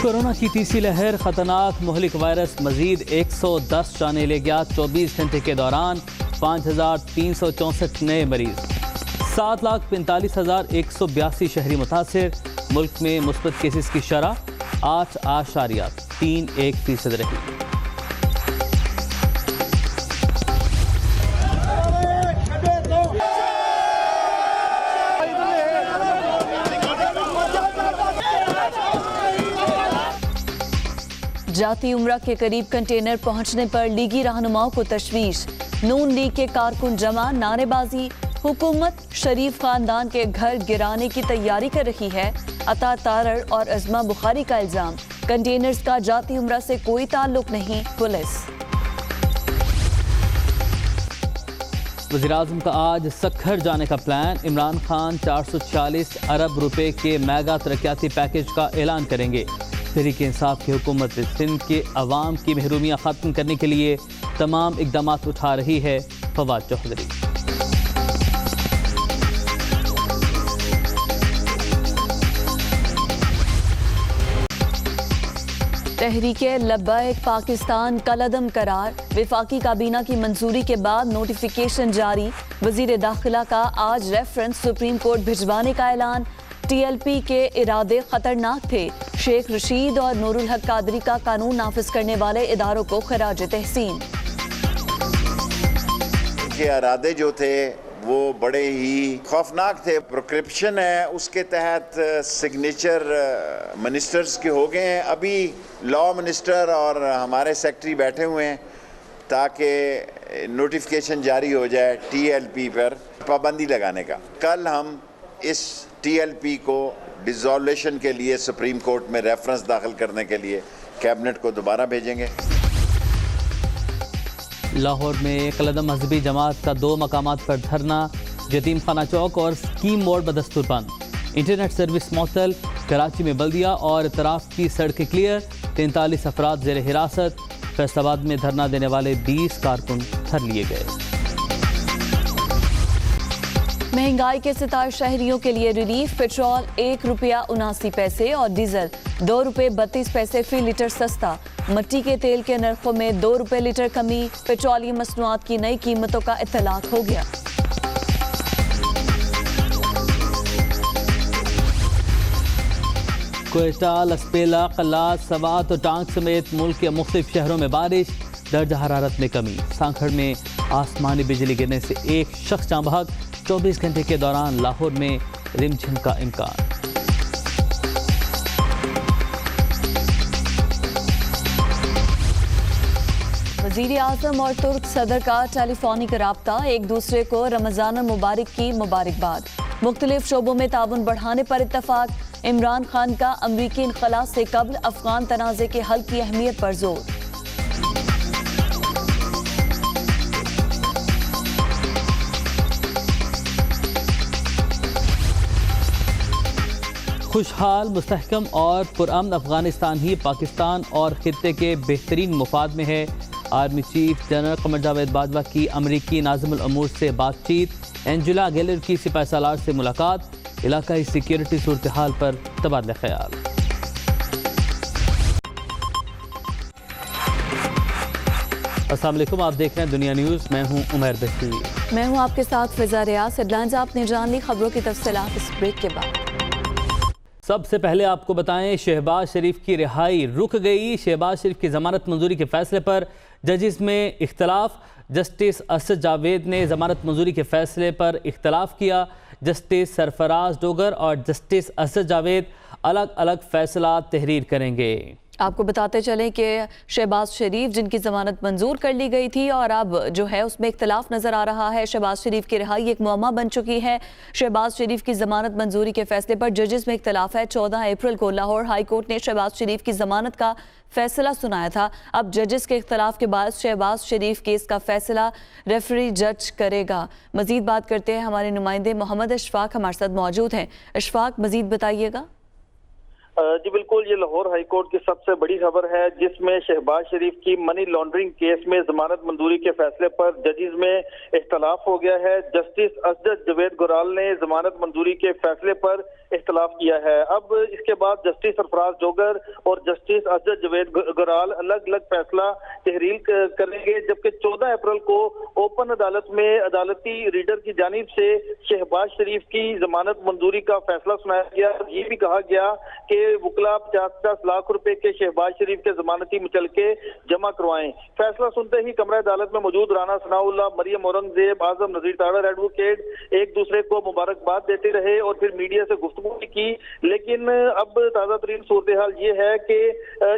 Corona کی تیسری لہر خطرناک مہلک وائرس مزید 110 جانیں لے گیا۔ 24 گھنٹے کے دوران 5364 نئے مریض، 7,45,182 شہری متاثر۔ ملک میں مثبت کیسز کی شرح 8.31% رہی۔ جاتی عمرہ کے قریب کنٹینر پہنچنے پر لیگی رہنماؤں کو تشویش، نون لیگ کے کارکن جمع، نعرے بازی۔ حکومت شریف خاندان کے گھر گرانے کی تیاری کر رہی ہے، عطا تارڑ اور عظمہ بخاری کا الزام۔ کنٹینرز کا جاتی عمرہ سے کوئی تعلق نہیں، پولیس۔ وزیراعظم کا آج سکھر جانے کا پلان۔ عمران خان 446 ارب روپے کے میگا ترقیاتی پیکج کا اعلان کریں گے۔ تحریک انصاف کی حکومت سندھ کے عوام کی محرومیاں ختم کرنے کے لیے تمام اقدامات اٹھا رہی ہے، فواد چوہدری۔ تحریک لبیک پاکستان کالعدم قرار، وفاقی کابینہ کی منظوری کے بعد نوٹیفیکیشن جاری۔ وزیر داخلہ کا آج ریفرنس سپریم کورٹ بھجوانے کا اعلان۔ ٹی ایل پی کے ارادے خطرناک تھے، شیخ رشید اور نور الحق قادری کا قانون نافذ کرنے والے اداروں کو خراج تحسین۔ کے ارادے جو تھے وہ بڑے ہی خوفناک تھے۔ پروکرپشن ہے، اس کے تحت سگنیچر منسٹرز کے ہو گئے ہیں۔ ابھی لاء منسٹر اور ہمارے سیکٹری بیٹھے ہوئے ہیں تاکہ نوٹیفیکیشن جاری ہو جائے ٹی ایل پی پر پابندی لگانے کا۔ کل ہم اس ٹی ایل پی کو ڈیزالویشن کے لیے سپریم کورٹ میں ریفرنس داخل کرنے کے لیے کیبنٹ کو دوبارہ بھیجیں گے۔ لاہور میں کالعدم مذہبی جماعت کا 2 مقامات پر دھرنا، یتیم خانہ چوک اور اسکیم موڑ بدستور بند۔ انٹرنیٹ سروس معطل۔ کراچی میں بلدیہ اور اطراف کی سڑکیں کلیئر، 43 افراد زیر حراست۔ فیصل آباد میں دھرنا دینے والے 20 کارکن دھر لیے گئے۔ مہنگائی کے ستار شہریوں کے لیے ریلیف، پٹرول 1 روپیہ 79 پیسے اور ڈیزل 2 روپے 32 پیسے فی لیٹر سستا۔ مٹی کے تیل کے نرخوں میں 2 روپے لیٹر کمی، پیٹرولیم مصنوعات کی نئی قیمتوں کا اطلاق ہو گیا۔ کوئٹہ، لسپیلا، قلات، سوات اور ٹانک سمیت ملک کے مختلف شہروں میں بارش، درجہ حرارت میں کمی۔ سانکھڑ میں آسمانی بجلی گرنے سے 1 شخص جاں بحق، 24 گھنٹے کے دوران لاہور میں رم جھم کا امکان۔ وزیر اعظم اور ترک صدر کا ٹیلی فونک رابطہ، ایک دوسرے کو رمضان المبارک کی مبارکباد۔ مختلف شعبوں میں تعاون بڑھانے پر اتفاق۔ عمران خان کا امریکی انخلاء سے قبل افغان تنازع کے حل کی اہمیت پر زور۔ خوشحال، مستحکم اور پرامن افغانستان ہی پاکستان اور خطے کے بہترین مفاد میں ہے۔ Army chief general Qamar Javed Bajwa کی امریکی ناظم الامور سے بات چیت۔ اینجلا گیلر کی سپاہ سالار سے ملاقات، علاقائی سیکیورٹی صورتحال پر تبادلہ خیال۔ السلام علیکم، آپ دیکھ رہے ہیں دنیا نیوز، میں ہوں عمیر بشیر۔ میں ہوں آپ کے ساتھ فضا ریاض۔ ہیڈلائنز آپ نے جان لی، خبروں کی تفصیلات اس بریک کے بعد۔ سب سے پہلے آپ کو بتائیں، شہباز شریف کی رہائی رک گئی۔ شہباز شریف کی ضمانت منظوری کے فیصلے پر ججز میں اختلاف۔ جسٹس اسد جاوید نے ضمانت منظوری کے فیصلے پر اختلاف کیا۔ جسٹس سرفراز ڈوگر اور جسٹس اسد جاوید الگ الگ فیصلہ تحریر کریں گے۔ آپ کو بتاتے چلیں کہ شہباز شریف جن کی ضمانت منظور کر لی گئی تھی اور اب جو ہے اس میں اختلاف نظر آ رہا ہے۔ شہباز شریف کی رہائی ایک معمہ بن چکی ہے۔ شہباز شریف کی ضمانت منظوری کے فیصلے پر ججز میں اختلاف ہے۔ 14 اپریل کو لاہور ہائی کورٹ نے شہباز شریف کی ضمانت کا فیصلہ سنایا تھا۔ اب ججز کے اختلاف کے بعد شہباز شریف کیس کا فیصلہ ریفری جج کرے گا۔ مزید بات کرتے ہیں، ہمارے نمائندے محمد اشفاق ہمارے ساتھ موجود ہیں۔ اشفاق، مزید بتائیے گا۔ जी बिल्कुल, ये लाहौर हाई कोर्ट की सबसे बड़ी खबर है, जिसमें शहबाज शरीफ की मनी लॉन्ड्रिंग केस में जमानत मंजूरी के फैसले पर जजेस में इख्तलाफ हो गया है। जस्टिस असद जवेद गुराल ने जमानत मंजूरी के फैसले पर इख्तलाफ किया है। अब इसके बाद जस्टिस सरफराज जोगर और जस्टिस असद जवेद गुराल अलग अलग फैसला तहरीर करेंगे, जबकि 14 अप्रैल को ओपन अदालत में अदालती रीडर की जानिब से शहबाज शरीफ की जमानत मंजूरी का फैसला सुनाया गया। ये भी कहा गया कि वकला 50 लाख रुपए के शहबाज शरीफ के जमानती मुचलके जमा करवाएं। फैसला सुनते ही कमरा अदालत में मौजूद राना सनाउल्लाह, मरियम औरंगजेब, आजम नजीर तारड़ एडवोकेट एक दूसरे को मुबारकबाद देते रहे और फिर मीडिया से गुफ्तगू की। लेकिन अब ताज़ा तरीन सूरत हाल ये है कि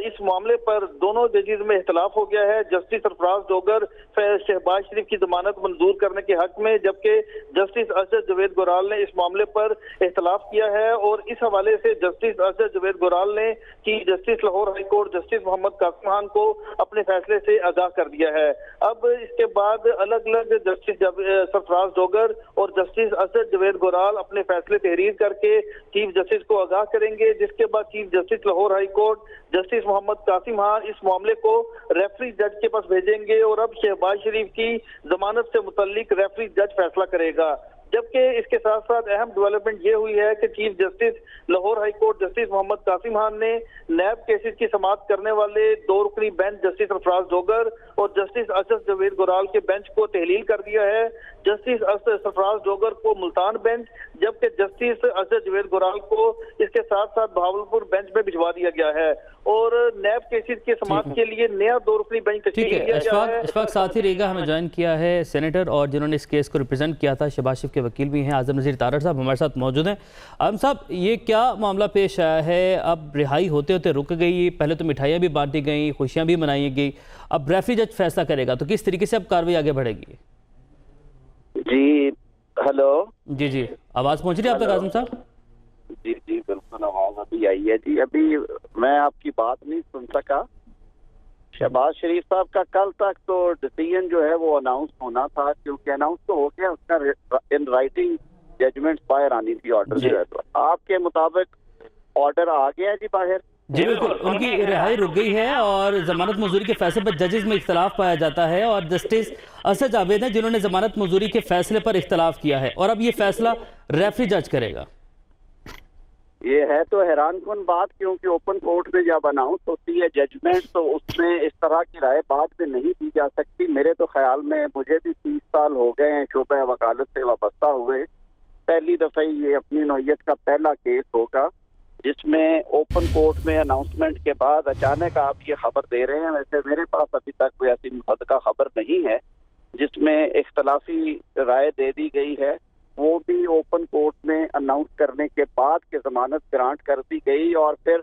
इस मामले पर दोनों जजेस में इख्तलाफ हो गया है। जस्टिस सरफराज जोगर शहबाज शरीफ की जमानत मंजूर करने के हक में, जबकि जस्टिस असद जवेद गुराल ने इस मामले पर इख्तलाफ किया है। और इस हवाले से जस्टिस असद जवेद गुराल ने chief justice Lahore high court justice Muhammad Qasim Khan को अपने फैसले से आगाह कर दिया है। अब इसके बाद अलग अलग जस्टिस सरफराज जोगर और जस्टिस असद जवेद गुराल अपने फैसले तहरीर करके चीफ जस्टिस को आगाह करेंगे, जिसके बाद chief justice Lahore high court justice Muhammad Qasim Khan इस मामले को रेफरी जज के पास भेजेंगे और अब शहबाज शरीफ की जमानत से मुतल्लिक रेफरी जज फैसला करेगा। जबकि इसके साथ साथ अहम डेवलपमेंट ये हुई है कि chief justice Lahore high court justice Muhammad Qasim Khan ने नैब केसेस की समाअत करने वाले 2 रुकनी बेंच जस्टिस सरफराज जोगर और जस्टिस असद जवेद गुराल के बेंच को तहलील कर दिया है। जस्टिस असद सरफराज जोगर को मुल्तान बेंच, जबकि जस्टिस असद जवेद गुराल को इसके साथ साथ भावलपुर बेंच में भिजवा दिया गया है। और नैब केसेस की समाअत के लिए नया 2 रुकनी बेंच तश्कील किया गया है। इस वक्त साथ ही रहेगा, हमें ज्वाइन किया है सेनेटर और जिन्होंने इस केस को रिप्रेजेंट किया था, शहबाज शरीफ के वकील भी हैं, आजम नजीर तारड़ साहब हमारे साथ मौजूद हैं। आजम साहब, ये क्या मामला पेश आया है? अब रिहाई होते होते रुक गई, पहले तो मिठाइयाँ भी बांटी गई, खुशियाँ भी मनाई गई, अब रेफरी जज फैसला करेगा, तो किस तरीके से अब कार्रवाई आगे बढ़ेगी? जी हेलो। जी जी, आवाज़ पहुँच रही है आप तक आजम साहब? जी जी बिल्कुल, आवाज़ अभी आई है जी। अभी मैं आपकी बात नहीं सुन सका। शहबाज शरीफ साहब का कल तक तो डिसीजन जो है वो अनाउंस होना था, क्योंकि अनाउंस तो हो गया, उसका इन राइटिंग जजमेंट बाहर आनी थी ऑर्डर जो है। तो आपके मुताबिक ऑर्डर आ गया जी बाहर? जी बिल्कुल, उनकी रिहाई रुक गई है और जमानत मंजूरी के फैसले पर जजेस में इख्तलाफ पाया जाता है और जस्टिस असद जावेद हैं जिन्होंने जमानत मंजूरी के फैसले पर इख्तलाफ किया है और अब ये फैसला रेफरी जज करेगा। ये है तो हैरान कुन बात, क्योंकि ओपन कोर्ट में जब अनाउंस होती है जजमेंट तो उसमें इस तरह की राय बाद में नहीं दी जा सकती। मेरे तो ख्याल में, मुझे भी 30 साल हो गए हैं शोबे वकालत से वाबस्ता हुए, पहली दफा ये अपनी नौयत का पहला केस होगा जिसमें ओपन कोर्ट में अनाउंसमेंट के बाद अचानक आप ये खबर दे रहे हैं। वैसे मेरे पास अभी तक कोई ऐसी मुसद्दका खबर नहीं है जिसमें इख्तलाफी राय दे दी गई है, वो भी ओपन कोर्ट में अनाउंस करने के बाद के जमानत ग्रांट कर दी गई। और फिर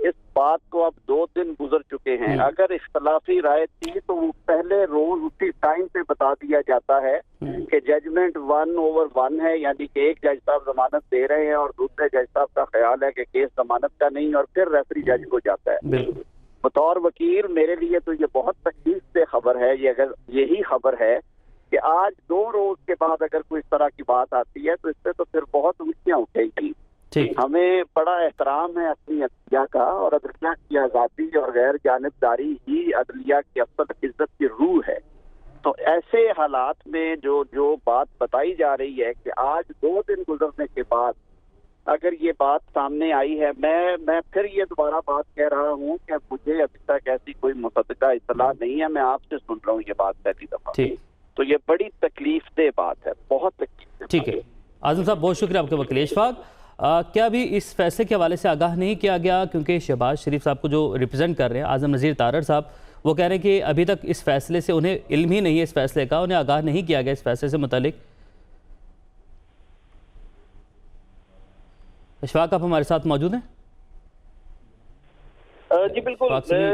इस बात को अब 2 दिन गुजर चुके हैं। अगर इख्तलाफी राय थी तो वो पहले रोज उसी टाइम पे बता दिया जाता है कि जजमेंट 1/1 है, यानी कि एक जज साहब जमानत दे रहे हैं और दूसरे जज साहब का ख्याल है कि केस जमानत का नहीं, और फिर रेफरी जज को जाता है। बतौर वकील मेरे लिए तो ये बहुत तकलीफ से खबर है। ये अगर यही खबर है कि आज 2 रोज के बाद अगर कोई इस तरह की बात आती है तो इससे तो फिर बहुत ऊँचियाँ उठेगी। हमें बड़ा एहतराम है अपनी अदलिया का, और अदलिया की आज़ादी और गैर जानिबदारी ही अदलिया की असल इज्जत की रूह है। तो ऐसे हालात में जो बात बताई जा रही है कि आज 2 दिन गुजरने के बाद अगर ये बात सामने आई है, मैं फिर ये दोबारा बात कह रहा हूँ कि मुझे अभी तक ऐसी कोई मुसद्दका इत्तला नहीं है। मैं आपसे सुन रहा हूँ ये बात पहली दफा, तो ये बड़ी तकलीफ दे बात है, बहुत तकलीफ। ठीक है आजम साहब, बहुत शुक्रिया आपके वकील इशफाक। क्या भी इस फैसले के हवाले से आगाह नहीं किया गया, क्योंकि शहबाज शरीफ साहब को जो रिप्रेजेंट कर रहे हैं आजम नज़ीर तारड़ साहब, वो कह रहे हैं कि अभी तक इस फैसले से उन्हें इल्म ही नहीं है, इस फैसले का उन्हें आगाह नहीं किया गया इस फैसले से मुतालिक। इशफाक, आप हमारे साथ मौजूद हैं? जी बिल्कुल,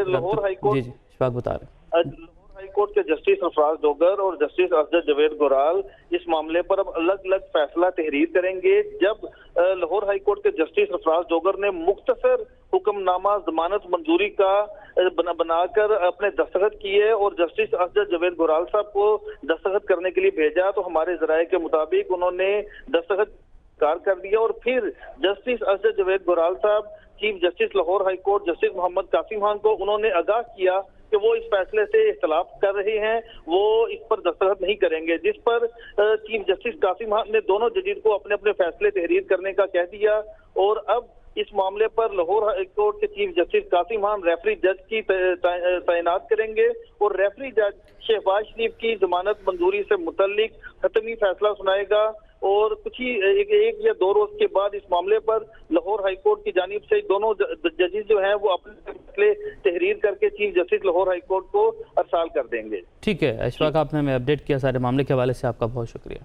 लाहौर हाई कोर्ट, जी इशफाक बता रहे हैं, हाई कोर्ट के जस्टिस सरफराज जोगर और जस्टिस असद जवेद गुराल इस मामले पर अब अलग अलग फैसला तहरीर करेंगे। जब लाहौर हाई कोर्ट के जस्टिस सरफराज जोगर ने मुख्तसर हुक्मनामा जमानत मंजूरी का बनाकर अपने दस्तखत किए और जस्टिस असद जवेद गुराल साहब को दस्तखत करने के लिए भेजा, तो हमारे जराये के मुताबिक उन्होंने दस्तखत कार कर दिया और फिर justice Asad Javed Goral sahab, chief justice Lahore high court justice Muhammad Qasim Khan को उन्होंने आगाह किया कि वो इस फैसले से इख्तलाफ कर रहे हैं, वो इस पर दस्तखत नहीं करेंगे, जिस पर चीफ जस्टिस कासिम खान ने दोनों जजेस को अपने अपने फैसले तहरीर करने का कह दिया। और अब इस मामले पर लाहौर हाई कोर्ट के chief justice Qasim Khan referee जज की तैनात करेंगे और रेफरी जज शहबाज शरीफ की जमानत मंजूरी से मुतल्लिक हतमी फैसला सुनाएगा और कुछ ही एक या दो रोज के बाद इस मामले पर लाहौर हाई कोर्ट की जानिब से दोनों जजेस जो हैं वो अपने फैसले तहरीर करके chief justice Lahore high court को अरसाल कर देंगे। ठीक है अशफाक, आपने हमें अपडेट किया सारे मामले के हवाले से, आपका बहुत शुक्रिया।